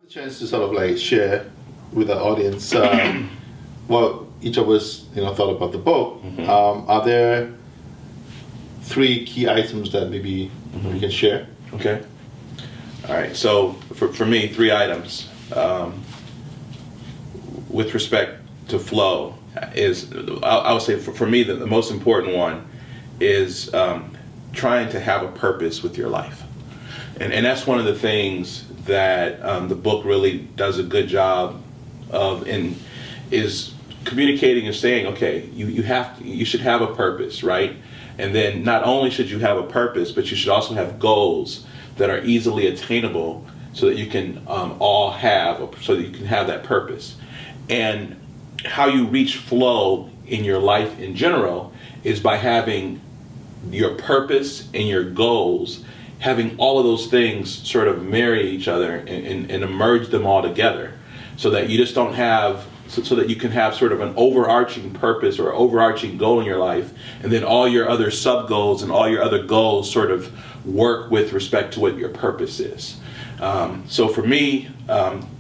Chance to sort of like share with the audience what each of us thought about the book. Are there three key items that maybe we can share? Okay. All right. So for me, three items with respect to flow is I would say for me the most important one is trying to have a purpose with your life, and that's one of the things that the book really does a good job of, and is communicating and saying, okay, you should have a purpose, right? And then not only should you have a purpose, but you should also have goals that are easily attainable, so that you can so that you can have that purpose. And how you reach flow in your life in general is by having your purpose and your goals, having all of those things sort of marry each other and merge them all together, so that you just don't have, so that you can have sort of an overarching purpose or overarching goal in your life, and then all your other sub goals and all your other goals sort of work with respect to what your purpose is. So for me,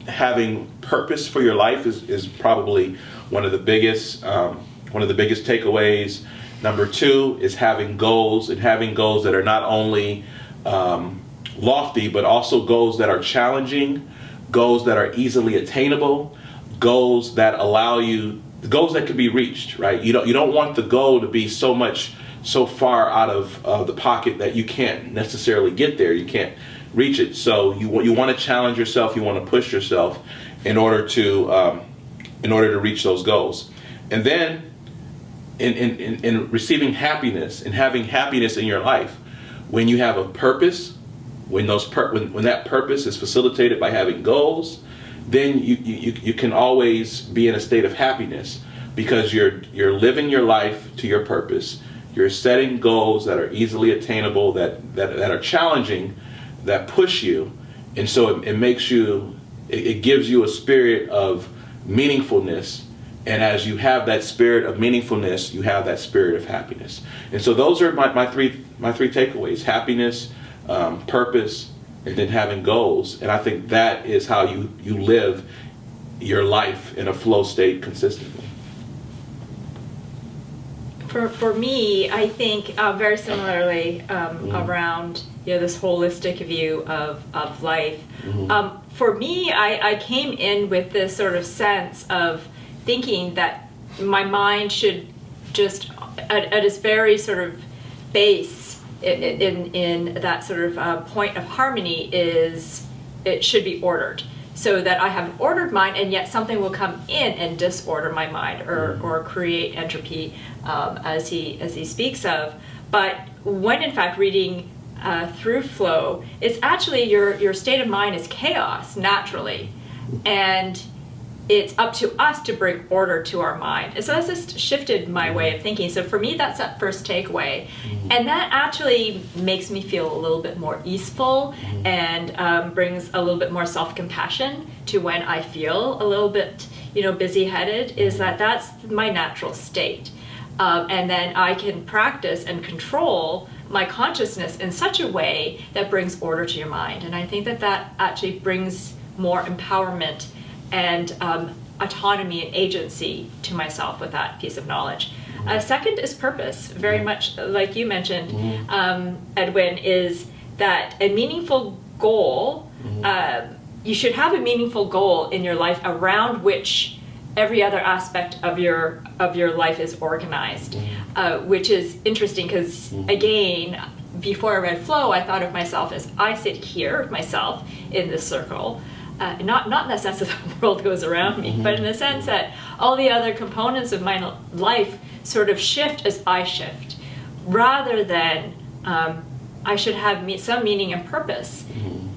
having purpose for your life is probably one of the biggest takeaways. Number two is having goals, and having goals that are not only lofty, but also goals that are challenging, goals that are easily attainable, goals that can be reached, right? You don't want the goal to be so far out of the pocket that you can't necessarily get there. You can't reach it. So you want to challenge yourself. You want to push yourself in order to reach those goals. And then in receiving happiness and having happiness in your life, when you have a purpose, when that purpose is facilitated by having goals, then you can always be in a state of happiness, because you're living your life to your purpose. You're setting goals that are easily attainable, that are challenging, that push you, and so it gives you a spirit of meaningfulness. And as you have that spirit of meaningfulness, you have that spirit of happiness. And so those are my three takeaways: happiness, purpose, and then having goals. And I think that is how you live your life in a flow state consistently. For me, I think very similarly around this holistic view of life. For me, I came in with this sort of sense of thinking that my mind should just, at its very sort of base, in that sort of point of harmony, it should be ordered, so that I have an ordered mind, and yet something will come in and disorder my mind or create entropy, as he speaks of. But when in fact reading through flow, it's actually your state of mind is chaos naturally, and it's up to us to bring order to our mind. And so that's just shifted my way of thinking. So for me, that's that first takeaway. And that actually makes me feel a little bit more easeful, and brings a little bit more self-compassion to when I feel a little bit, busy-headed, is that's my natural state. And then I can practice and control my consciousness in such a way that brings order to your mind. And I think that actually brings more empowerment and autonomy and agency to myself with that piece of knowledge. Second is purpose, very much like you mentioned, Edwin, is that a meaningful goal, you should have a meaningful goal in your life around which every other aspect of your life is organized, which is interesting because, again, before I read Flow, I thought of myself as I sit here, myself, in this circle. Not in the sense that the world goes around me, but in the sense that all the other components of my life sort of shift as I shift, rather than I should have some meaning and purpose,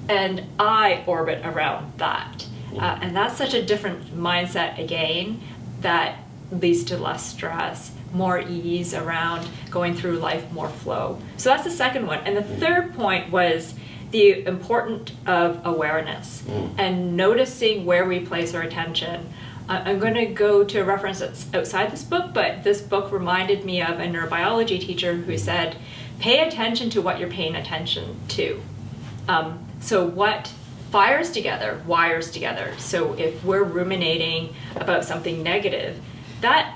and I orbit around that. And that's such a different mindset, again, that leads to less stress, more ease around going through life, more flow. So that's the second one. And the third point was the importance of awareness and noticing where we place our attention. I'm going to go to a reference that's outside this book, but this book reminded me of a neurobiology teacher who said, pay attention to what you're paying attention to. So what fires together, wires together. So if we're ruminating about something negative, that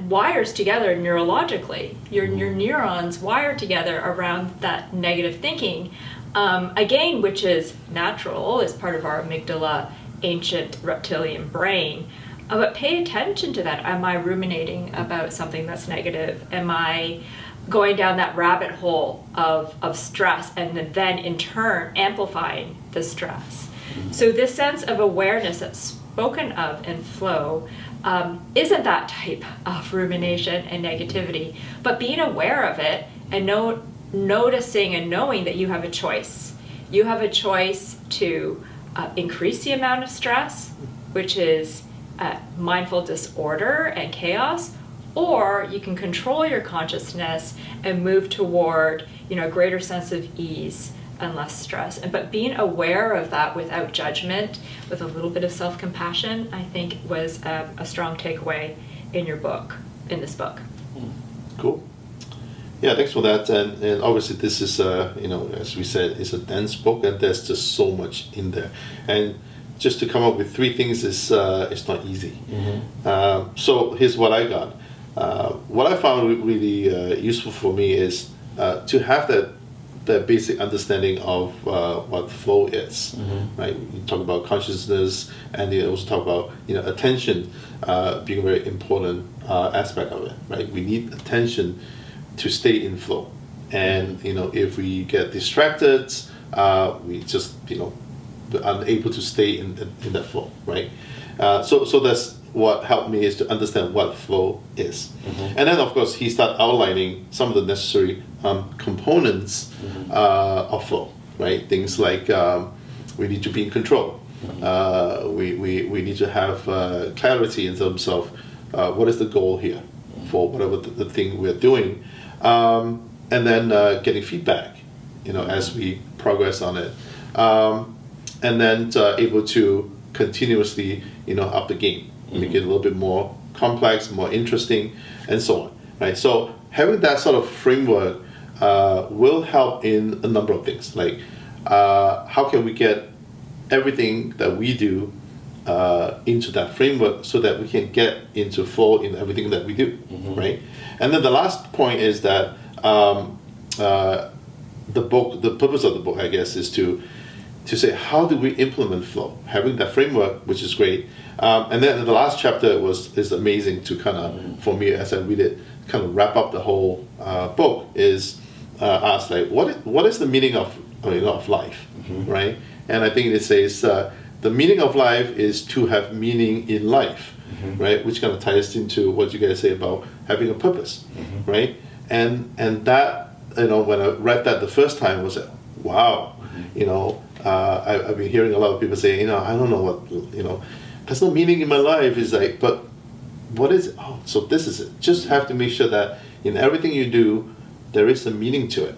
wires together neurologically. Your neurons wire together around that negative thinking, again, which is natural, is part of our amygdala, ancient reptilian brain. But pay attention to that. Am I ruminating about something that's negative? Am I going down that rabbit hole of stress and then in turn amplifying the stress? So this sense of awareness that's spoken of in flow isn't that type of rumination and negativity, but being aware of it and noticing and knowing that you have a choice. You have a choice to increase the amount of stress, which is mindful disorder and chaos, or you can control your consciousness and move toward, a greater sense of ease and less stress. But being aware of that without judgment, with a little bit of self-compassion, I think was a strong takeaway in this book. Cool. Yeah, thanks for that. And obviously this is, as we said, it's a dense book, and there's just so much in there. And just to come up with 3 things is it's not easy. So here's what I got. What I found really useful for me is to have that basic understanding of what flow is, right? You talk about consciousness, and you also talk about attention being a very important aspect of it, right? We need attention to stay in flow, and if we get distracted, we just unable to stay in that flow, right? So that's what helped me, is to understand what flow is. And then of course he started outlining some of the necessary components of flow, right? Things like we need to be in control. We need to have clarity in terms of what is the goal here for whatever the thing we're doing, and then getting feedback as we progress on it, and then able to continuously up the game, make it a little bit more complex, more interesting, and so on, right? So having that sort of framework will help in a number of things, like how can we get everything that we do into that framework so that we can get into flow in everything that we do, right? And then the last point is that the purpose of the book, I guess, is to say, how do we implement flow? Having that framework, which is great. And then the last chapter is amazing to kind of, for me, as I read it, kind of wrap up the whole book, is ask, like, what is the meaning of life, right? And I think it says the meaning of life is to have meaning in life, right? Which kind of ties into what you guys say about having a purpose, right? And that, when I read that the first time, I was like, wow, I've been hearing a lot of people say, I don't know what, there's no meaning in my life. It's like, but what is it? Oh, so this is it. Just have to make sure that in everything you do, there is a meaning to it,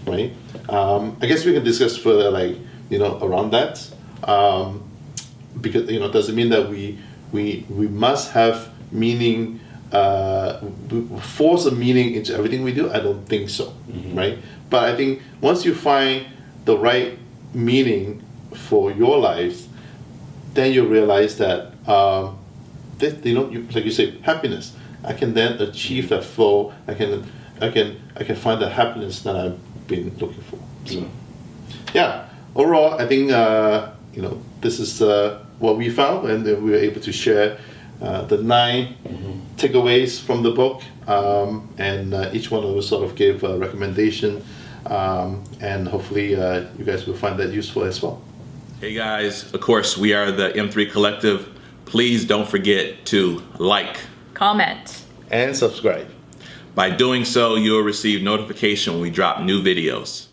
right? I guess we can discuss further, like, around that, because does it mean that we must have meaning, force a meaning into everything we do? I don't think so, right? But I think once you find the right meaning for your life, then you realize that like you say, happiness. I can then achieve that flow. I can find the happiness that I've been looking for. So, yeah. Overall, I think this is what we found, and we were able to share the 9 takeaways from the book, and each one of us sort of gave a recommendation, and hopefully you guys will find that useful as well. Hey guys, of course we are the M3 Collective. Please don't forget to like, comment, and subscribe. By doing so, you'll receive notification when we drop new videos.